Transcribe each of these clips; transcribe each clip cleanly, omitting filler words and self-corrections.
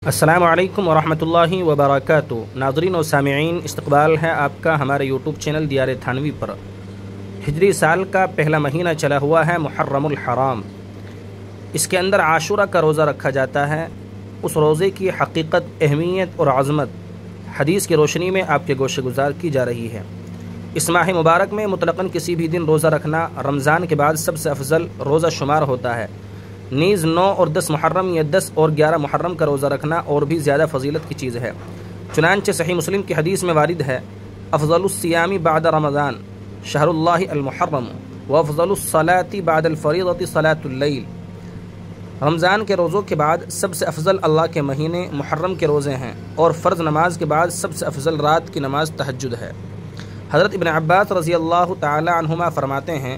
السلام علیکم ورحمۃ اللہ وبرکاتہ۔ ناظرین و سامعین، استقبال ہے آپ کا ہمارے یوٹیوب چینل دیار تھانوی پر۔ ہجری سال کا پہلا مہینہ چلا ہوا ہے محرم الحرام۔ اس کے اندر عاشورہ کا روزہ رکھا جاتا ہے۔ اس روزے کی حقیقت، اہمیت اور عظمت حدیث کی روشنی میں آپ کے گوشے گزار کی جا رہی ہے۔ اس ماہ مبارک میں مطلقاً کسی بھی دن روزہ رکھنا رمضان کے بعد سب سے افضل روزہ شمار ہوتا ہے۔ نیز 9 اور 10 محرم یا 10 اور 11 محرم کا روزہ رکھنا اور بھی زیادہ فضیلت کی چیز ہے۔ چنانچہ صحیح مسلم کی حدیث میں وارد ہے: افضل الصیام بعد رمضان شہر اللہ المحرم وافضل الصلاة بعد الفریضۃ صلاۃ اللیل۔ رمضان کے روزوں کے بعد سب سے افضل اللہ کے مہینے محرم کے روزے ہیں، اور فرض نماز کے بعد سب سے افضل رات کی نماز تہجد ہے۔ حضرت ابن عباس رضی اللہ تعالی عنہما فرماتے ہیں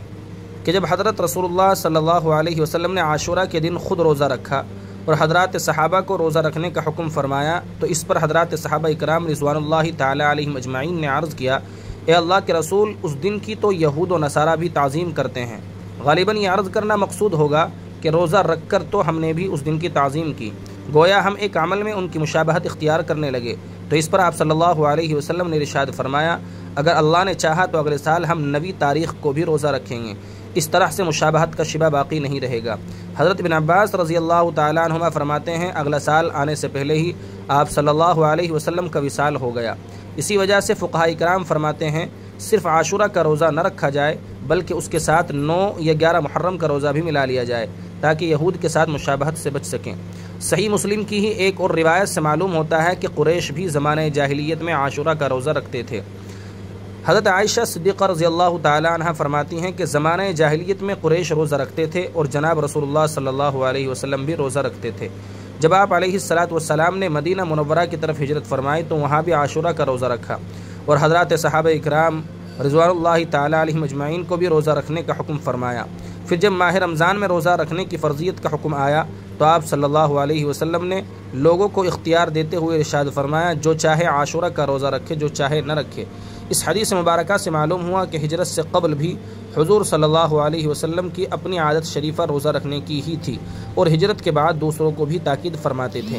کہ جب حضرت رسول اللہ صلی اللہ علیہ وسلم نے عاشورہ کے دن خود روزہ رکھا اور حضرات صحابہ کو روزہ رکھنے کا حکم فرمایا، تو اس پر حضرات صحابہ اکرام رضوان اللہ تعالی علیہم اجمعین نے عرض کیا: اے اللہ کے رسول، اس دن کی تو یہود و نصارہ بھی تعظیم کرتے ہیں۔ غالباً یہ عرض کرنا مقصود ہوگا کہ روزہ رکھ کر تو ہم نے بھی اس دن کی تعظیم کی، گویا ہم ایک عمل میں ان کی مشابہت اختیار کرنے لگے۔ تو اس پر آپ صلی اللہ علیہ وسلم نے ارشاد فرمایا: اگر اللہ نے چاہا تو اگلے سال ہم نویں تاریخ کو بھی روزہ رکھیں گے۔ اس طرح سے مشابہت کا شبہ باقی نہیں رہے گا۔ حضرت ابن عباس رضی اللہ تعالیٰ عنہما فرماتے ہیں: اگلا سال آنے سے پہلے ہی آپ صلی اللہ علیہ وسلم کا وصال ہو گیا۔ اسی وجہ سے فقہاء کرام فرماتے ہیں صرف عاشورہ کا روزہ نہ رکھا جائے، بلکہ اس کے ساتھ 9 یا 11 محرم کا روزہ بھی ملا لیا جائے، تاکہ یہود کے ساتھ مشابہت سے بچ سکیں۔ صحیح مسلم کی ہی ایک اور روایت سے معلوم ہوتا ہے کہ قریش بھی زمانہ جاہلیت میں عاشورہ کا روزہ رکھتے تھے۔ حضرت عائشہ صدیقہ رضی اللہ تعالی عنہ فرماتی ہیں کہ زمانہ جاہلیت میں قریش روزہ رکھتے تھے، اور جناب رسول اللہ صلی اللہ علیہ وسلم بھی روزہ رکھتے تھے۔ جب آپ علیہ الصلاۃ والسلام نے مدینہ منورہ کی طرف ہجرت فرمائی تو وہاں بھی عاشورہ کا روزہ رکھا، اور حضرات صحابہ اکرام رضوان اللہ تعالی علیہم اجمعین کو بھی روزہ رکھنے کا حکم فرمایا۔ پھر جب ماہ رمضان میں روزہ رکھنے کی فرضیت کا حکم آیا تو آپ صلی اللہ علیہ وسلم نے لوگوں کو اختیار دیتے ہوئے ارشاد فرمایا: جو چاہے عاشورہ کا روزہ رکھے، جو چاہے نہ رکھے۔ اس حدیث مبارکہ سے معلوم ہوا کہ ہجرت سے قبل بھی حضور صلی اللہ علیہ وسلم کی اپنی عادت شریفہ روزہ رکھنے کی ہی تھی، اور ہجرت کے بعد دوسروں کو بھی تاکید فرماتے تھے۔